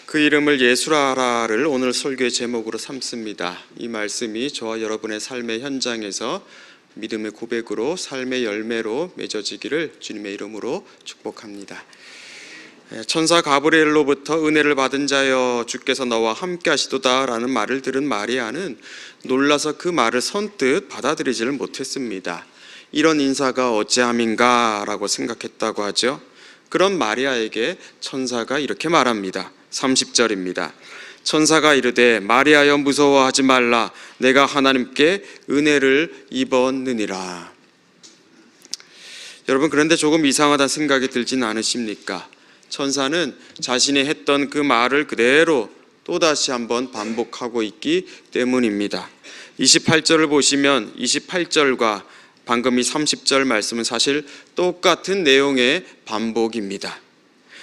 그 이름을 예수라 하라를 오늘 설교의 제목으로 삼습니다. 이 말씀이 저와 여러분의 삶의 현장에서 믿음의 고백으로 삶의 열매로 맺어지기를 주님의 이름으로 축복합니다. 천사 가브리엘로부터 은혜를 받은 자여 주께서 너와 함께 하시도다 라는 말을 들은 마리아는 놀라서 그 말을 선뜻 받아들이지를 못했습니다. 이런 인사가 어찌함인가 라고 생각했다고 하죠. 그런 마리아에게 천사가 이렇게 말합니다. 30절입니다. 천사가 이르되 마리아여 무서워하지 말라. 내가 하나님께 은혜를 입었느니라. 여러분, 그런데 조금 이상하다는 생각이 들진 않으십니까? 천사는 자신이 했던 그 말을 그대로 또다시 한번 반복하고 있기 때문입니다. 28절을 보시면 28절과 방금 이 30절 말씀은 사실 똑같은 내용의 반복입니다.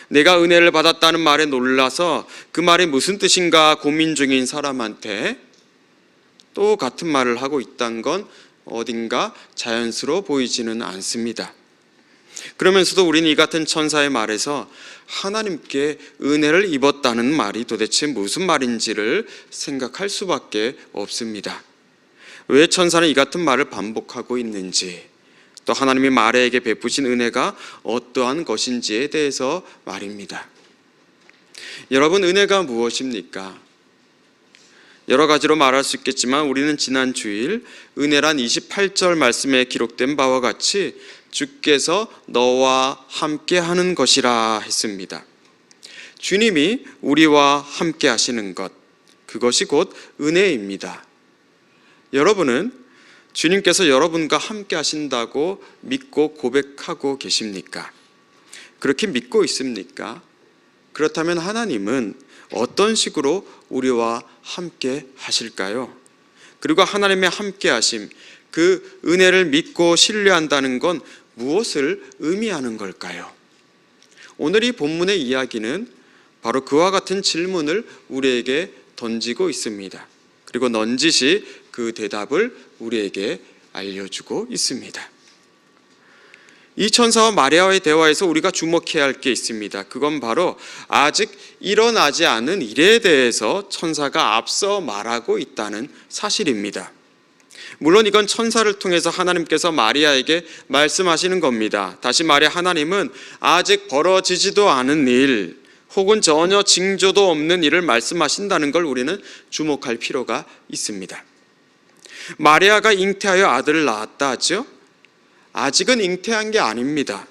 내가 은혜를 받았다는 말에 놀라서 그 말이 무슨 뜻인가 고민 중인 사람한테 또 같은 말을 하고 있다는 건 어딘가 자연스러워 보이지는 않습니다. 그러면서도 우리는 이 같은 천사의 말에서 하나님께 은혜를 입었다는 말이 도대체 무슨 말인지를 생각할 수밖에 없습니다. 왜 천사는 이 같은 말을 반복하고 있는지, 또 하나님이 마리아에게 베푸신 은혜가 어떠한 것인지에 대해서 말입니다. 여러분, 은혜가 무엇입니까? 여러 가지로 말할 수 있겠지만 우리는 지난 주일 은혜란 28절 말씀에 기록된 바와 같이 주께서 너와 함께 하는 것이라 했습니다. 주님이 우리와 함께 하시는 것, 그것이 곧 은혜입니다. 여러분은 주님께서 여러분과 함께 하신다고 믿고 고백하고 계십니까? 그렇게 믿고 있습니까? 그렇다면 하나님은 어떤 식으로 우리와 함께 하실까요? 그리고 하나님의 함께 하심, 그 은혜를 믿고 신뢰한다는 건 무엇을 의미하는 걸까요? 오늘 이 본문의 이야기는 바로 그와 같은 질문을 우리에게 던지고 있습니다. 그리고 넌지시 그 대답을 우리에게 알려주고 있습니다. 이 천사와 마리아와의 대화에서 우리가 주목해야 할 게 있습니다. 그건 바로 아직 일어나지 않은 일에 대해서 천사가 앞서 말하고 있다는 사실입니다. 물론 이건 천사를 통해서 하나님께서 마리아에게 말씀하시는 겁니다. 다시 말해 하나님은 아직 벌어지지도 않은 일, 혹은 전혀 징조도 없는 일을 말씀하신다는 걸 우리는 주목할 필요가 있습니다. 마리아가 잉태하여 아들을 낳았다 하죠? 아직은 잉태한 게 아닙니다.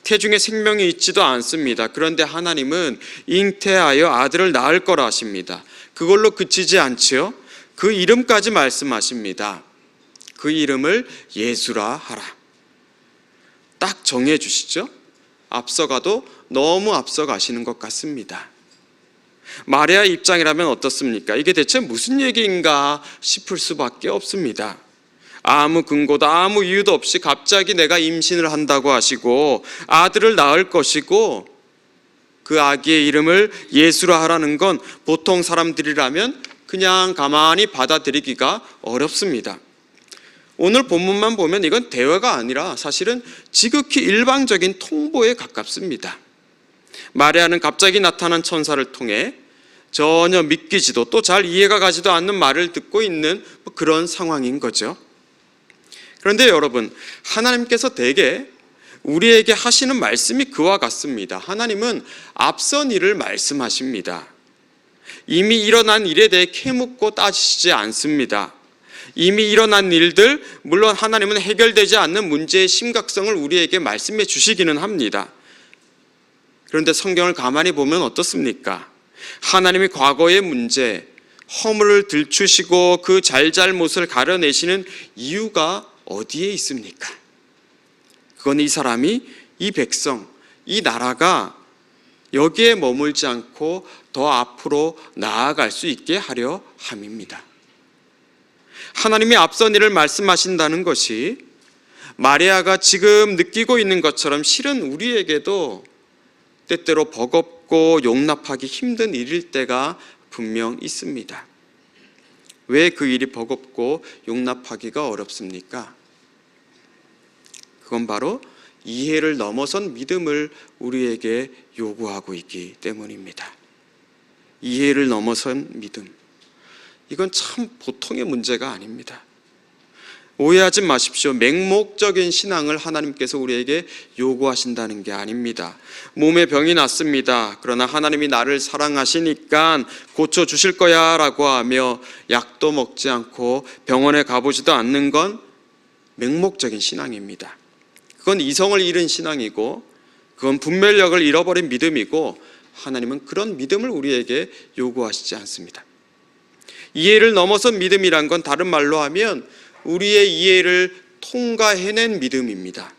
태중에 생명이 있지도 않습니다. 그런데 하나님은 잉태하여 아들을 낳을 거라 하십니다. 그걸로 그치지 않지요? 그 이름까지 말씀하십니다. 그 이름을 예수라 하라. 딱 정해 주시죠? 앞서가도 너무 앞서가시는 것 같습니다. 마리아 입장이라면 어떻습니까? 이게 대체 무슨 얘기인가 싶을 수밖에 없습니다. 아무 근거도 아무 이유도 없이 갑자기 내가 임신을 한다고 하시고 아들을 낳을 것이고 그 아기의 이름을 예수라 하라는 건 보통 사람들이라면 그냥 가만히 받아들이기가 어렵습니다. 오늘 본문만 보면 이건 대화가 아니라 사실은 지극히 일방적인 통보에 가깝습니다. 마리아는 갑자기 나타난 천사를 통해 전혀 믿기지도 또 잘 이해가 가지도 않는 말을 듣고 있는 그런 상황인 거죠. 그런데 여러분, 하나님께서 대개 우리에게 하시는 말씀이 그와 같습니다. 하나님은 앞선 일을 말씀하십니다. 이미 일어난 일에 대해 캐묻고 따지시지 않습니다. 이미 일어난 일들, 물론 하나님은 해결되지 않는 문제의 심각성을 우리에게 말씀해 주시기는 합니다. 그런데 성경을 가만히 보면 어떻습니까? 하나님이 과거의 문제, 허물을 들추시고 그 잘잘못을 가려내시는 이유가 어디에 있습니까? 그건 이 사람이, 이 백성, 이 나라가 여기에 머물지 않고 더 앞으로 나아갈 수 있게 하려 함입니다. 하나님이 앞선 일을 말씀하신다는 것이 마리아가 지금 느끼고 있는 것처럼 실은 우리에게도 때때로 버겁고 용납하기 힘든 일일 때가 분명 있습니다. 왜 그 일이 버겁고 용납하기가 어렵습니까? 그건 바로 이해를 넘어선 믿음을 우리에게 요구하고 있기 때문입니다. 이해를 넘어선 믿음. 이건 참 보통의 문제가 아닙니다. 오해하지 마십시오. 맹목적인 신앙을 하나님께서 우리에게 요구하신다는 게 아닙니다. 몸에 병이 났습니다. 그러나 하나님이 나를 사랑하시니까 고쳐주실 거야 라고 하며 약도 먹지 않고 병원에 가보지도 않는 건 맹목적인 신앙입니다. 그건 이성을 잃은 신앙이고, 그건 분별력을 잃어버린 믿음이고, 하나님은 그런 믿음을 우리에게 요구하시지 않습니다. 이해를 넘어선 믿음이란 건 다른 말로 하면 우리의 이해를 통과해낸 믿음입니다.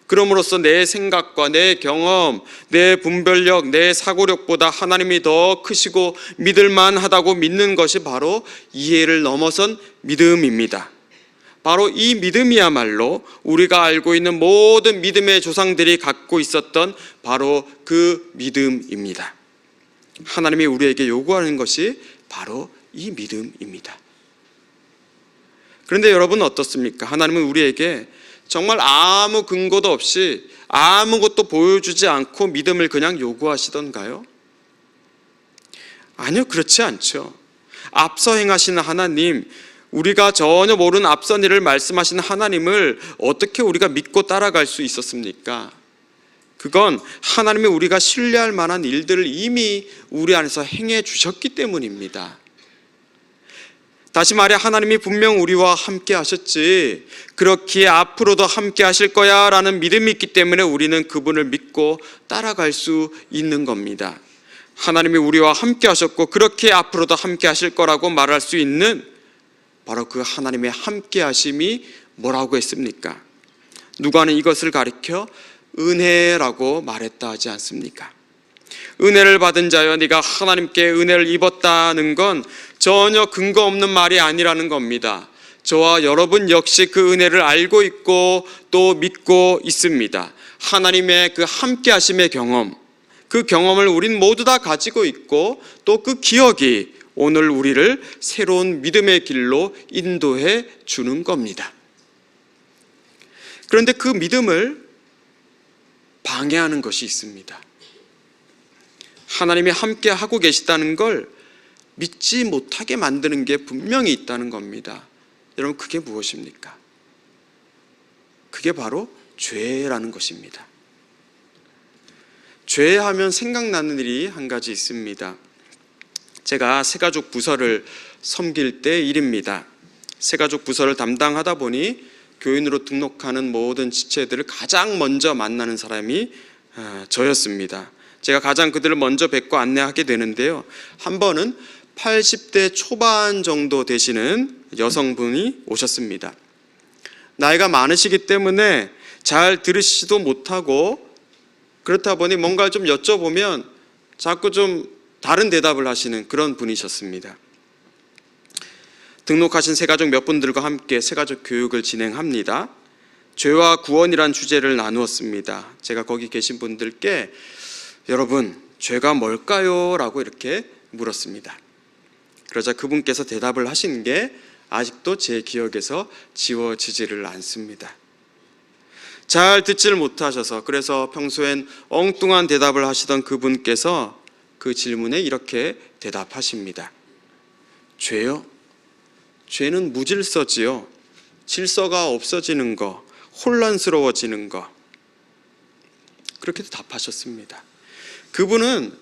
그럼으로써 내 생각과 내 경험, 내 분별력, 내 사고력보다 하나님이 더 크시고 믿을만하다고 믿는 것이 바로 이해를 넘어선 믿음입니다. 바로 이 믿음이야말로 우리가 알고 있는 모든 믿음의 조상들이 갖고 있었던 바로 그 믿음입니다. 하나님이 우리에게 요구하는 것이 바로 이 믿음입니다. 그런데 여러분 어떻습니까? 하나님은 우리에게 정말 아무 근거도 없이 아무것도 보여주지 않고 믿음을 그냥 요구하시던가요? 아니요, 그렇지 않죠. 앞서 행하시는 하나님, 우리가 전혀 모르는 앞선 일을 말씀하시는 하나님을 어떻게 우리가 믿고 따라갈 수 있었습니까? 그건 하나님이 우리가 신뢰할 만한 일들을 이미 우리 안에서 행해 주셨기 때문입니다. 다시 말해 하나님이 분명 우리와 함께 하셨지, 그렇기에 앞으로도 함께 하실 거야 라는 믿음이 있기 때문에 우리는 그분을 믿고 따라갈 수 있는 겁니다. 하나님이 우리와 함께 하셨고 그렇기에 앞으로도 함께 하실 거라고 말할 수 있는 바로 그 하나님의 함께 하심이 뭐라고 했습니까? 누가는 이것을 가리켜 은혜라고 말했다 하지 않습니까? 은혜를 받은 자여 네가 하나님께 은혜를 입었다는 건 전혀 근거 없는 말이 아니라는 겁니다. 저와 여러분 역시 그 은혜를 알고 있고 또 믿고 있습니다. 하나님의 그 함께 하심의 경험, 그 경험을 우린 모두 다 가지고 있고 또 그 기억이 오늘 우리를 새로운 믿음의 길로 인도해 주는 겁니다. 그런데 그 믿음을 방해하는 것이 있습니다. 하나님이 함께 하고 계시다는 걸 믿지 못하게 만드는 게 분명히 있다는 겁니다. 여러분, 그게 무엇입니까? 그게 바로 죄라는 것입니다. 죄하면 생각나는 일이 한 가지 있습니다. 제가 새가족 부서를 섬길 때 일입니다. 새가족 부서를 담당하다 보니 교인으로 등록하는 모든 지체들을 가장 먼저 만나는 사람이 저였습니다. 제가 가장 그들을 먼저 뵙고 안내하게 되는데요. 한 번은 80대 초반 정도 되시는 여성분이 오셨습니다. 나이가 많으시기 때문에 잘 들으시지도 못하고, 그렇다 보니 뭔가 좀 여쭤보면 자꾸 좀 다른 대답을 하시는 그런 분이셨습니다. 등록하신 새가족 몇 분들과 함께 새가족 교육을 진행합니다. 죄와 구원이란 주제를 나누었습니다. 제가 거기 계신 분들께 여러분, 죄가 뭘까요? 라고 이렇게 물었습니다. 그러자 그분께서 대답을 하신 게 아직도 제 기억에서 지워지지를 않습니다. 잘 듣지를 못하셔서, 그래서 평소엔 엉뚱한 대답을 하시던 그분께서 그 질문에 이렇게 대답하십니다. 죄요? 죄는 무질서지요. 질서가 없어지는 거, 혼란스러워지는 거. 그렇게 답하셨습니다. 그분은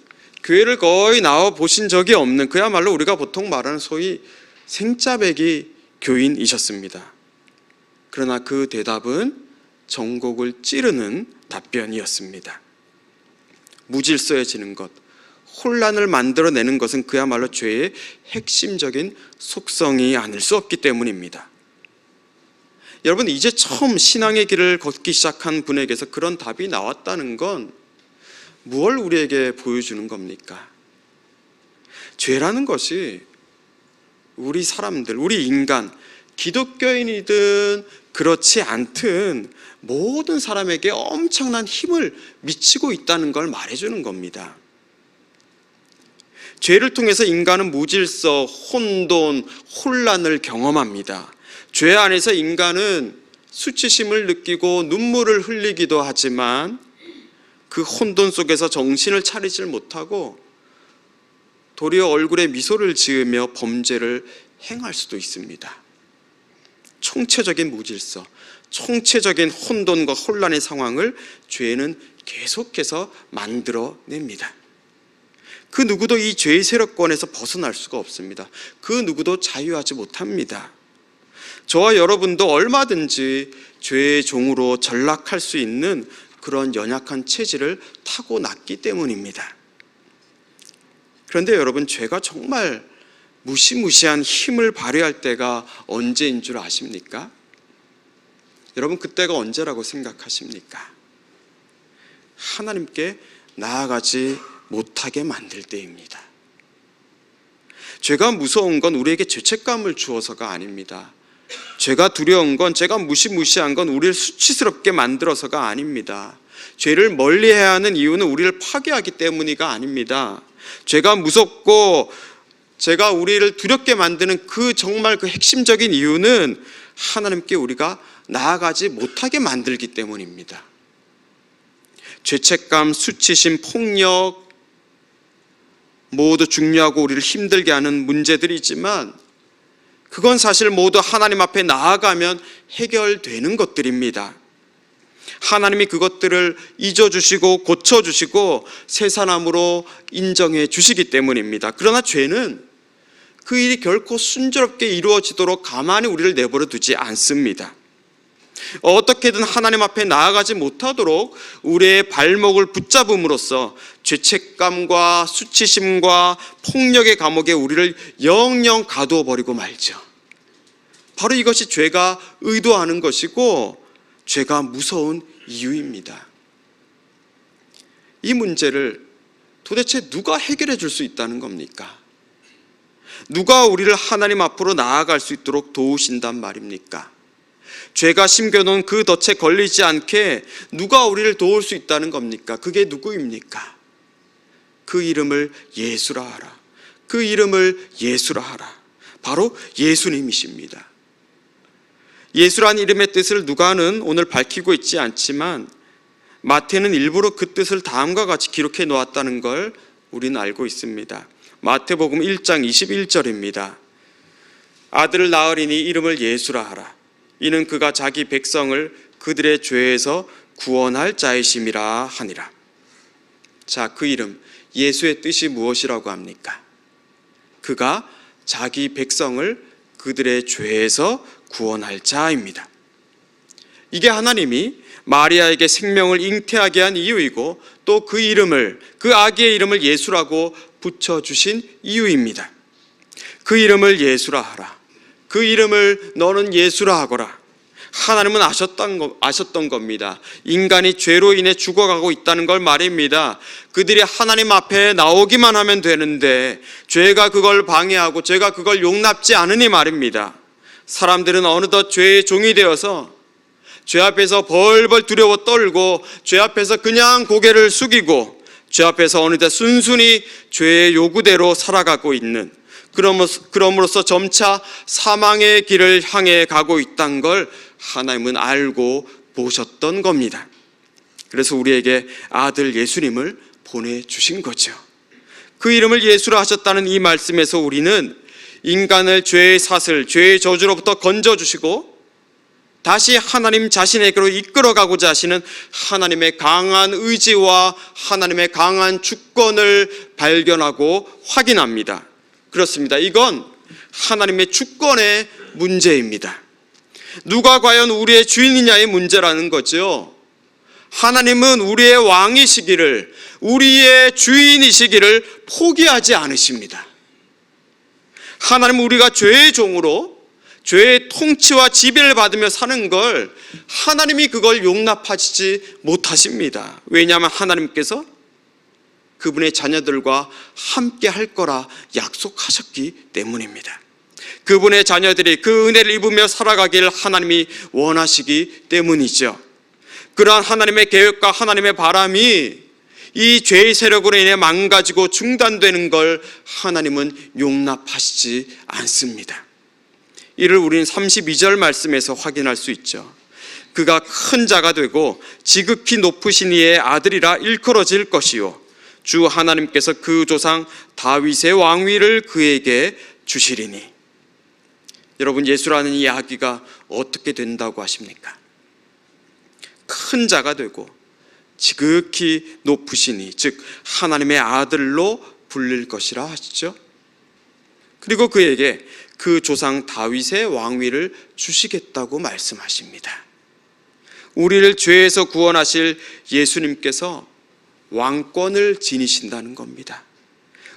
교회를 거의 나와 보신 적이 없는, 그야말로 우리가 보통 말하는 소위 생짜배기 교인이셨습니다. 그러나 그 대답은 전곡을 찌르는 답변이었습니다. 무질서해지는 것, 혼란을 만들어내는 것은 그야말로 죄의 핵심적인 속성이 아닐 수 없기 때문입니다. 여러분, 이제 처음 신앙의 길을 걷기 시작한 분에게서 그런 답이 나왔다는 건 무엇을 우리에게 보여주는 겁니까? 죄라는 것이 우리 사람들, 우리 인간, 기독교인이든 그렇지 않든 모든 사람에게 엄청난 힘을 미치고 있다는 걸 말해주는 겁니다. 죄를 통해서 인간은 무질서, 혼돈, 혼란을 경험합니다. 죄 안에서 인간은 수치심을 느끼고 눈물을 흘리기도 하지만 그 혼돈 속에서 정신을 차리질 못하고 도리어 얼굴에 미소를 지으며 범죄를 행할 수도 있습니다. 총체적인 무질서, 총체적인 혼돈과 혼란의 상황을 죄는 계속해서 만들어냅니다. 그 누구도 이 죄의 세력권에서 벗어날 수가 없습니다. 그 누구도 자유하지 못합니다. 저와 여러분도 얼마든지 죄의 종으로 전락할 수 있는 그런 연약한 체질을 타고났기 때문입니다. 그런데 여러분, 죄가 정말 무시무시한 힘을 발휘할 때가 언제인 줄 아십니까? 여러분, 그때가 언제라고 생각하십니까? 하나님께 나아가지 못하게 만들 때입니다. 죄가 무서운 건 우리에게 죄책감을 주어서가 아닙니다. 죄가 두려운 건, 죄가 무시무시한 건 우리를 수치스럽게 만들어서가 아닙니다. 죄를 멀리해야 하는 이유는 우리를 파괴하기 때문이가 아닙니다. 죄가 무섭고 죄가 우리를 두렵게 만드는 정말 그 핵심적인 이유는 하나님께 우리가 나아가지 못하게 만들기 때문입니다. 죄책감, 수치심, 폭력 모두 중요하고 우리를 힘들게 하는 문제들이지만 그건 사실 모두 하나님 앞에 나아가면 해결되는 것들입니다. 하나님이 그것들을 잊어주시고 고쳐주시고 새 사람으로 인정해 주시기 때문입니다. 그러나 죄는 그 일이 결코 순조롭게 이루어지도록 가만히 우리를 내버려 두지 않습니다. 어떻게든 하나님 앞에 나아가지 못하도록 우리의 발목을 붙잡음으로써 죄책감과 수치심과 폭력의 감옥에 우리를 영영 가두어 버리고 말죠. 바로 이것이 죄가 의도하는 것이고 죄가 무서운 이유입니다. 이 문제를 도대체 누가 해결해 줄 수 있다는 겁니까? 누가 우리를 하나님 앞으로 나아갈 수 있도록 도우신단 말입니까? 죄가 심겨놓은 그 덫에 걸리지 않게 누가 우리를 도울 수 있다는 겁니까? 그게 누구입니까? 그 이름을 예수라 하라. 그 이름을 예수라 하라. 바로 예수님이십니다. 예수란 이름의 뜻을 누가는 오늘 밝히고 있지 않지만 마태는 일부러 그 뜻을 다음과 같이 기록해 놓았다는 걸 우리는 알고 있습니다. 마태복음 1장 21절입니다. 아들을 낳으리니 이름을 예수라 하라. 이는 그가 자기 백성을 그들의 죄에서 구원할 자이심이라 하니라. 자, 그 이름 예수의 뜻이 무엇이라고 합니까? 그가 자기 백성을 그들의 죄에서 구원할 자입니다. 이게 하나님이 마리아에게 생명을 잉태하게 한 이유이고 또 그 이름을, 그 아기의 이름을 예수라고 붙여주신 이유입니다. 그 이름을 예수라 하라. 그 이름을 너는 예수라 하거라. 하나님은 아셨던 겁니다. 인간이 죄로 인해 죽어가고 있다는 걸 말입니다. 그들이 하나님 앞에 나오기만 하면 되는데 죄가 그걸 방해하고 죄가 그걸 용납지 않으니 말입니다. 사람들은 어느덧 죄의 종이 되어서 죄 앞에서 벌벌 두려워 떨고 죄 앞에서 그냥 고개를 숙이고 죄 앞에서 어느덧 순순히 죄의 요구대로 살아가고 있는, 그럼으로써 점차 사망의 길을 향해 가고 있다는 걸 하나님은 알고 보셨던 겁니다. 그래서 우리에게 아들 예수님을 보내주신 거죠. 그 이름을 예수라 하셨다는 이 말씀에서 우리는 인간을 죄의 사슬, 죄의 저주로부터 건져주시고 다시 하나님 자신에게로 이끌어가고자 하시는 하나님의 강한 의지와 하나님의 강한 주권을 발견하고 확인합니다. 그렇습니다. 이건 하나님의 주권의 문제입니다. 누가 과연 우리의 주인이냐의 문제라는 거죠. 하나님은 우리의 왕이시기를, 우리의 주인이시기를 포기하지 않으십니다. 하나님은 우리가 죄의 종으로 죄의 통치와 지배를 받으며 사는 걸 하나님이 그걸 용납하시지 못하십니다. 왜냐하면 하나님께서 그분의 자녀들과 함께 할 거라 약속하셨기 때문입니다. 그분의 자녀들이 그 은혜를 입으며 살아가기를 하나님이 원하시기 때문이죠. 그러한 하나님의 계획과 하나님의 바람이 이 죄의 세력으로 인해 망가지고 중단되는 걸 하나님은 용납하시지 않습니다. 이를 우리는 32절 말씀에서 확인할 수 있죠. 그가 큰 자가 되고 지극히 높으신 이의 아들이라 일컬어질 것이요 주 하나님께서 그 조상 다윗의 왕위를 그에게 주시리니. 여러분, 예수라는 이 아기가 어떻게 된다고 하십니까? 큰 자가 되고 지극히 높으시니, 즉 하나님의 아들로 불릴 것이라 하시죠. 그리고 그에게 그 조상 다윗의 왕위를 주시겠다고 말씀하십니다. 우리를 죄에서 구원하실 예수님께서 왕권을 지니신다는 겁니다.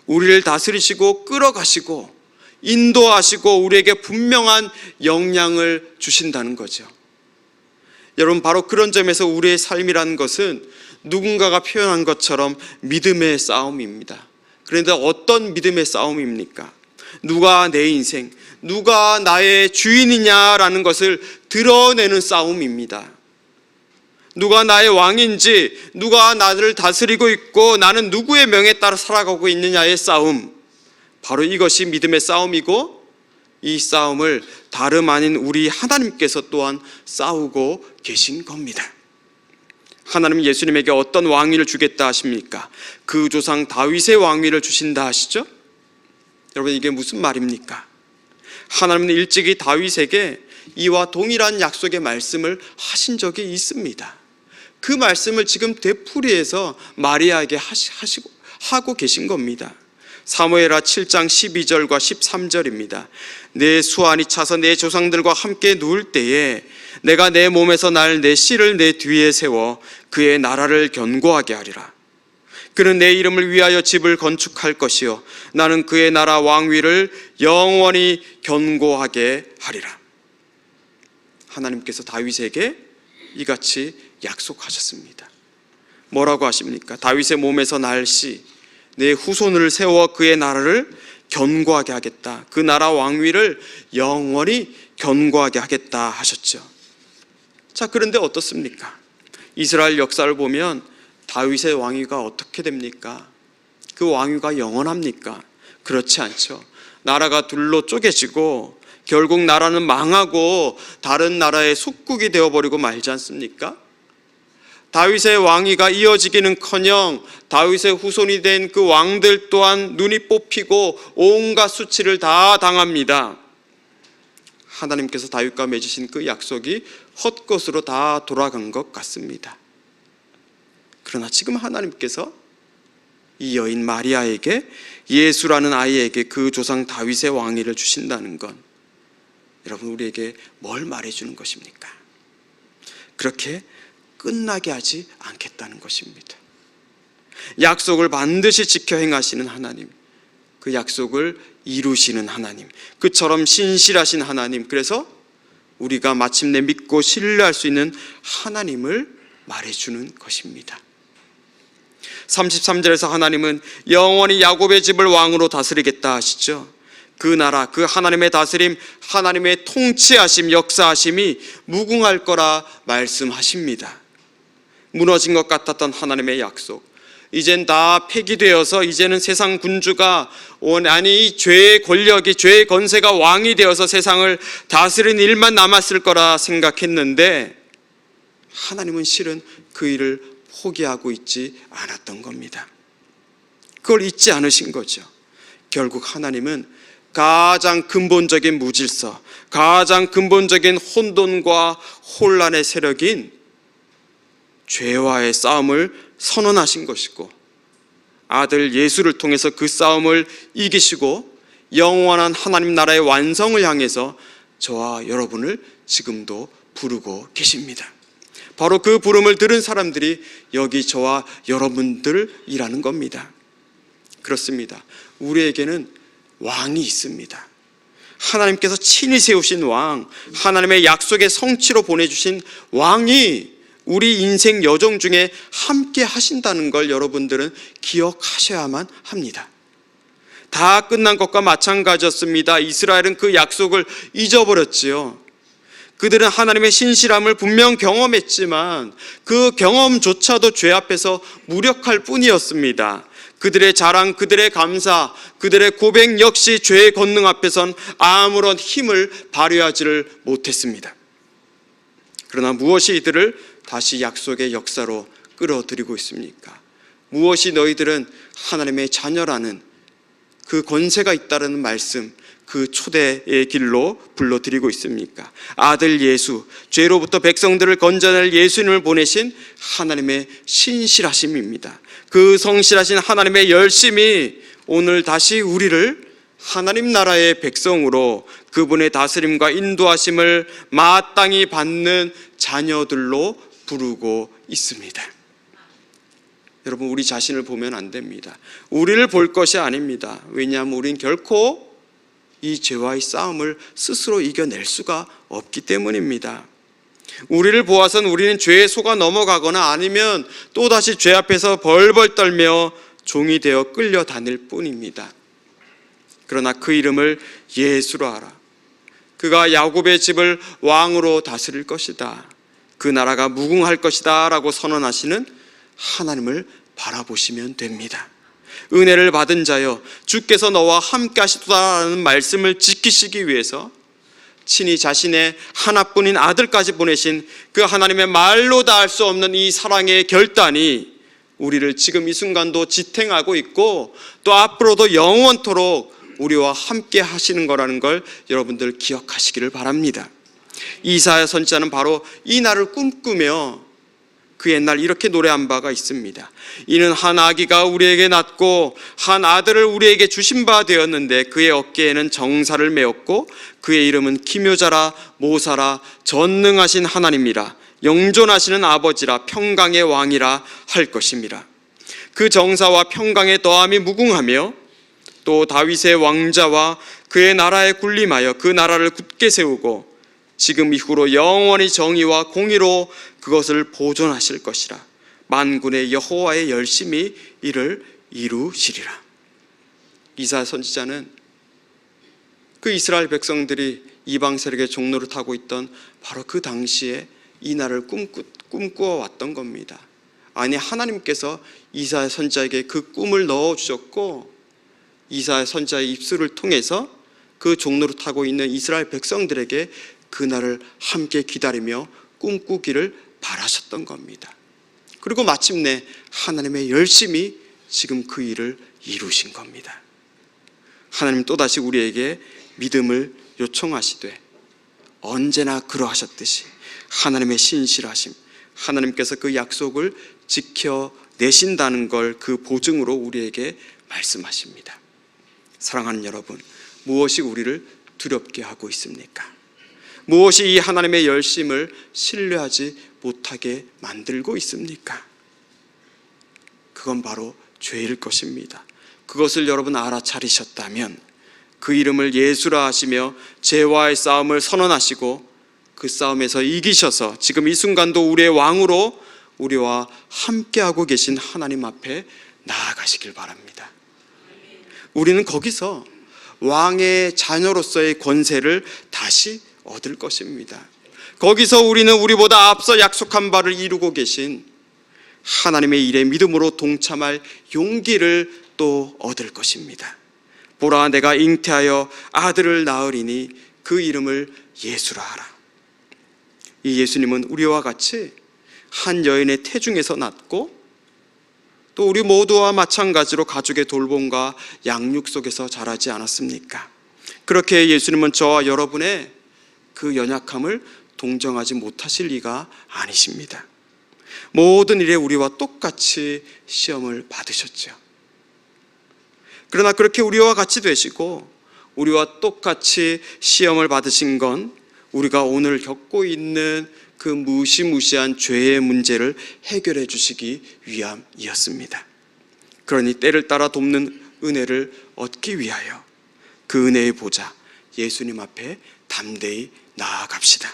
우리를 다스리시고 끌어가시고 인도하시고 우리에게 분명한 영향을 주신다는 거죠. 여러분, 바로 그런 점에서 우리의 삶이라는 것은 누군가가 표현한 것처럼 믿음의 싸움입니다. 그런데 어떤 믿음의 싸움입니까? 누가 내 인생, 누가 나의 주인이냐라는 것을 드러내는 싸움입니다. 누가 나의 왕인지, 누가 나를 다스리고 있고 나는 누구의 명에 따라 살아가고 있느냐의 싸움, 바로 이것이 믿음의 싸움이고, 이 싸움을 다름 아닌 우리 하나님께서 또한 싸우고 계신 겁니다. 하나님은 예수님에게 어떤 왕위를 주겠다 하십니까? 그 조상 다윗의 왕위를 주신다 하시죠? 여러분, 이게 무슨 말입니까? 하나님은 일찍이 다윗에게 이와 동일한 약속의 말씀을 하신 적이 있습니다. 그 말씀을 지금 되풀이해서 마리아에게 하고 계신 겁니다. 사무엘하 7장 12절과 13절입니다. 내 수완이 차서 내 조상들과 함께 누울 때에 내가 내 몸에서 날 내 씨를 내 뒤에 세워 그의 나라를 견고하게 하리라. 그는 내 이름을 위하여 집을 건축할 것이요 나는 그의 나라 왕위를 영원히 견고하게 하리라. 하나님께서 다윗에게 이같이 약속하셨습니다. 뭐라고 하십니까? 다윗의 몸에서 날 씨, 내 후손을 세워 그의 나라를 견고하게 하겠다. 그 나라 왕위를 영원히 견고하게 하겠다 하셨죠. 자, 그런데 어떻습니까? 이스라엘 역사를 보면 다윗의 왕위가 어떻게 됩니까? 그 왕위가 영원합니까? 그렇지 않죠. 나라가 둘로 쪼개지고 결국 나라는 망하고 다른 나라의 속국이 되어버리고 말지 않습니까? 다윗의 왕위가 이어지기는커녕 다윗의 후손이 된 그 왕들 또한 눈이 뽑히고 온갖 수치를 다 당합니다. 하나님께서 다윗과 맺으신 그 약속이 헛것으로 다 돌아간 것 같습니다. 그러나 지금 하나님께서 이 여인 마리아에게, 예수라는 아이에게 그 조상 다윗의 왕위를 주신다는 건 여러분, 우리에게 뭘 말해주는 것입니까? 그렇게 끝나게 하지 않겠다는 것입니다. 약속을 반드시 지켜 행하시는 하나님, 그 약속을 이루시는 하나님, 그처럼 신실하신 하나님, 그래서 우리가 마침내 믿고 신뢰할 수 있는 하나님을 말해주는 것입니다. 33절에서 하나님은 영원히 야곱의 집을 왕으로 다스리겠다 하시죠. 그 나라, 그 하나님의 다스림, 하나님의 통치하심, 역사하심이 무궁할 거라 말씀하십니다. 무너진 것 같았던 하나님의 약속, 이젠 다 폐기되어서 이제는 세상 군주가, 아니 죄의 권력이, 죄의 건세가 왕이 되어서 세상을 다스리는 일만 남았을 거라 생각했는데 하나님은 실은 그 일을 포기하고 있지 않았던 겁니다. 그걸 잊지 않으신 거죠. 결국 하나님은 가장 근본적인 무질서, 가장 근본적인 혼돈과 혼란의 세력인 죄와의 싸움을 선언하신 것이고, 아들 예수를 통해서 그 싸움을 이기시고 영원한 하나님 나라의 완성을 향해서 저와 여러분을 지금도 부르고 계십니다. 바로 그 부름을 들은 사람들이 여기 저와 여러분들이라는 겁니다. 그렇습니다. 우리에게는 왕이 있습니다. 하나님께서 친히 세우신 왕, 하나님의 약속의 성취로 보내주신 왕이 우리 인생 여정 중에 함께 하신다는 걸 여러분들은 기억하셔야만 합니다. 다 끝난 것과 마찬가지였습니다. 이스라엘은 그 약속을 잊어버렸지요. 그들은 하나님의 신실함을 분명 경험했지만 그 경험조차도 죄 앞에서 무력할 뿐이었습니다. 그들의 자랑, 그들의 감사, 그들의 고백 역시 죄의 권능 앞에선 아무런 힘을 발휘하지를 못했습니다. 그러나 무엇이 이들을 다시 약속의 역사로 끌어들이고 있습니까? 무엇이 너희들은 하나님의 자녀라는 그 권세가 있다는 말씀, 그 초대의 길로 불러드리고 있습니까? 아들 예수, 죄로부터 백성들을 건져낼 예수님을 보내신 하나님의 신실하심입니다. 그 성실하신 하나님의 열심이 오늘 다시 우리를 하나님 나라의 백성으로 그분의 다스림과 인도하심을 마땅히 받는 자녀들로 부르고 있습니다. 여러분, 우리 자신을 보면 안 됩니다. 우리를 볼 것이 아닙니다. 왜냐하면 우린 결코 이 죄와의 싸움을 스스로 이겨낼 수가 없기 때문입니다. 우리를 보아서는 우리는 죄에 속아 넘어가거나 아니면 또다시 죄 앞에서 벌벌 떨며 종이 되어 끌려다닐 뿐입니다. 그러나 그 이름을 예수로 알아. 그가 야곱의 집을 왕으로 다스릴 것이다. 그 나라가 무궁할 것이다 라고 선언하시는 하나님을 바라보시면 됩니다. 은혜를 받은 자여, 주께서 너와 함께 하시도다라는 말씀을 지키시기 위해서 친히 자신의 하나뿐인 아들까지 보내신 그 하나님의 말로 다 할 수 없는 이 사랑의 결단이 우리를 지금 이 순간도 지탱하고 있고 또 앞으로도 영원토록 우리와 함께 하시는 거라는 걸 여러분들 기억하시기를 바랍니다. 이사야 선지자는 바로 이 날을 꿈꾸며 그 옛날 이렇게 노래한 바가 있습니다. 이는 한 아기가 우리에게 낳고 한 아들을 우리에게 주신 바 되었는데 그의 어깨에는 정사를 메었고 그의 이름은 기묘자라 모사라 전능하신 하나님이라 영존하시는 아버지라 평강의 왕이라 할 것입니다. 그 정사와 평강의 더함이 무궁하며 또 다윗의 왕자와 그의 나라에 군림하여 그 나라를 굳게 세우고 지금 이후로 영원히 정의와 공의로 그것을 보존하실 것이라. 만군의 여호와의 열심히 이를 이루시리라. 이사야 선지자는 그 이스라엘 백성들이 이방 세력의 종로를 타고 있던 바로 그 당시에 이 날을 꿈꾸어 왔던 겁니다. 아니, 하나님께서 이사야 선지자에게 그 꿈을 넣어주셨고 이사야 선지자의 입술을 통해서 그 종로를 타고 있는 이스라엘 백성들에게 그날을 함께 기다리며 꿈꾸기를 바라셨던 겁니다. 그리고 마침내 하나님의 열심히 지금 그 일을 이루신 겁니다. 하나님 또다시 우리에게 믿음을 요청하시되 언제나 그러하셨듯이 하나님의 신실하심, 하나님께서 그 약속을 지켜내신다는 걸 그 보증으로 우리에게 말씀하십니다. 사랑하는 여러분, 무엇이 우리를 두렵게 하고 있습니까? 무엇이 이 하나님의 열심을 신뢰하지 못하게 만들고 있습니까? 그건 바로 죄일 것입니다. 그것을 여러분 알아차리셨다면 그 이름을 예수라 하시며 죄와의 싸움을 선언하시고 그 싸움에서 이기셔서 지금 이 순간도 우리의 왕으로 우리와 함께하고 계신 하나님 앞에 나아가시길 바랍니다. 우리는 거기서 왕의 자녀로서의 권세를 다시 얻을 것입니다. 거기서 우리는 우리보다 앞서 약속한 바를 이루고 계신 하나님의 일에 믿음으로 동참할 용기를 또 얻을 것입니다. 보라, 내가 잉태하여 아들을 낳으리니 그 이름을 예수라 하라. 이 예수님은 우리와 같이 한 여인의 태중에서 났고 또 우리 모두와 마찬가지로 가족의 돌봄과 양육 속에서 자라지 않았습니까? 그렇게 예수님은 저와 여러분의 그 연약함을 동정하지 못하실 리가 아니십니다. 모든 일에 우리와 똑같이 시험을 받으셨죠. 그러나 그렇게 우리와 같이 되시고 우리와 똑같이 시험을 받으신 건 우리가 오늘 겪고 있는 그 무시무시한 죄의 문제를 해결해 주시기 위함이었습니다. 그러니 때를 따라 돕는 은혜를 얻기 위하여 그 은혜의 보좌 예수님 앞에 담대히 나아갑시다.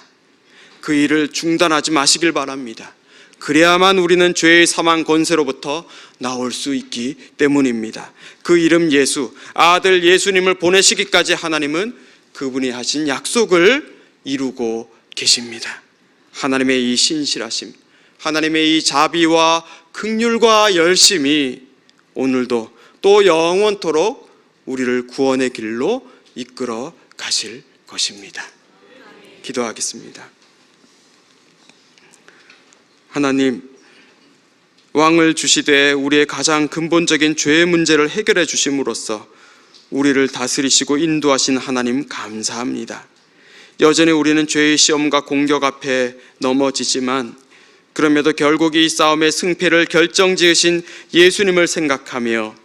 그 일을 중단하지 마시길 바랍니다. 그래야만 우리는 죄의 사망 권세로부터 나올 수 있기 때문입니다. 그 이름 예수, 아들 예수님을 보내시기까지 하나님은 그분이 하신 약속을 이루고 계십니다. 하나님의 이 신실하심, 하나님의 이 자비와 긍휼과 열심이 오늘도 또 영원토록 우리를 구원의 길로 이끌어 가실 것입니다. 기도하겠습니다. 하나님, 왕을 주시되 우리의 가장 근본적인 죄의 문제를 해결해 주심으로써 우리를 다스리시고 인도하신 하나님 감사합니다. 여전히 우리는 죄의 시험과 공격 앞에 넘어지지만 그럼에도 결국 이 싸움의 승패를 결정지으신 예수님을 생각하며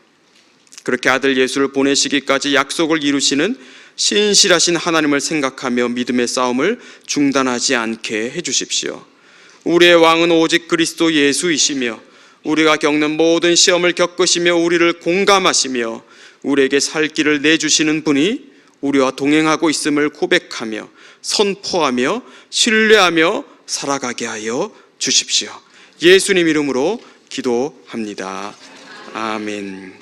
그렇게 아들 예수를 보내시기까지 약속을 이루시는 신실하신 하나님을 생각하며 믿음의 싸움을 중단하지 않게 해주십시오. 우리의 왕은 오직 그리스도 예수이시며 우리가 겪는 모든 시험을 겪으시며 우리를 공감하시며 우리에게 살 길을 내주시는 분이 우리와 동행하고 있음을 고백하며 선포하며 신뢰하며 살아가게 하여 주십시오. 예수님 이름으로 기도합니다. 아멘.